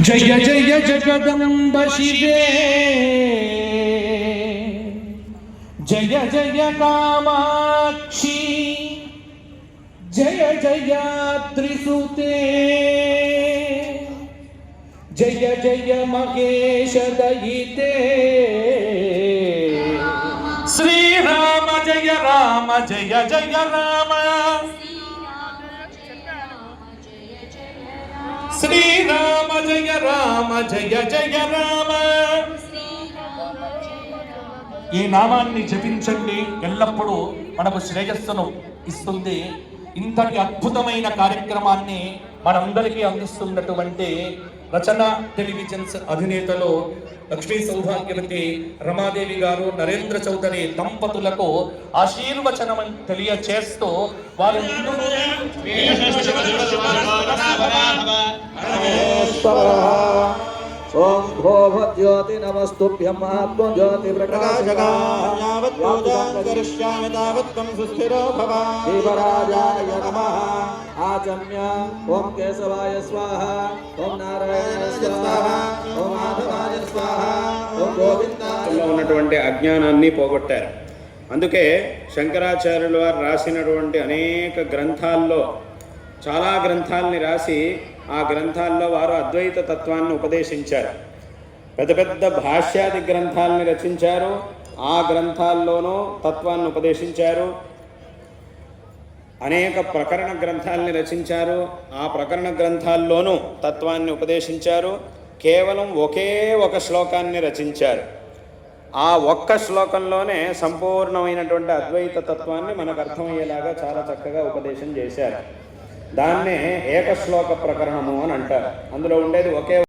जय जय जगदम्ब शिवे जय जय कामाक्षी जय जय त्रिसुते जय जय महेश दयिते श्री राम जय जय राम श्री राम जय जय राम ఈ నామాన్ని జపించండి ఎల్లప్పుడూ మనకు శ్రేయస్సును ఇస్తుంది. ఇంతటి అద్భుతమైన కార్యక్రమాన్ని మనందరికీ అందిస్తున్నటువంటి రచన టెలివిజన్స్ అధినేతలు లక్ష్మీ సౌభాగ్యవతి రమాదేవి గారు నరేంద్ర చౌదరి దంపతులకు ఆశీర్వచనం తెలియచేస్తూ వారు ओम भोव ज्योति नमस्तुभ्यं आत्मज्योति प्रकाशका यावत् पूजां करिष्यामि तावत् त्वं सुस्थिरो भव देवराजाय नमः आचम्य ओम केशवाय स्वाहा ओम नारायणाय स्वाहा ओम माधवाय स्वाहा ओम गोविंदाय ఉన్నటువంటి అజ్ఞానాన్ని పోగొట్టారు. అందుకే శంకరాచార్యుల వారు రాసినటువంటి అనేక గ్రంథాల్లో చాలా గ్రంథాలని రాసి ఆ గ్రంథాల్లో వారు అద్వైత తత్వాన్ని ఉపదేశించారు. పెద్ద పెద్ద భాష్యాది గ్రంథాలని రచించారు. ఆ గ్రంథాల్లోనూ తత్వాన్ని ఉపదేశించారు. అనేక ప్రకరణ గ్రంథాలని రచించారు. ఆ ప్రకరణ గ్రంథాల్లోనూ తత్వాన్ని ఉపదేశించారు. కేవలం ఒకే ఒక శ్లోకాన్ని రచించారు. ఆ ఒక్క శ్లోకంలోనే సంపూర్ణమైనటువంటి అద్వైత తత్వాన్ని మనకు అర్థమయ్యేలాగా చాలా చక్కగా ఉపదేశం చేశారు. దాన్నే ఏకశ్లోక ప్రకరణము అని అంటారు. అందులో ఉండేది ఒకే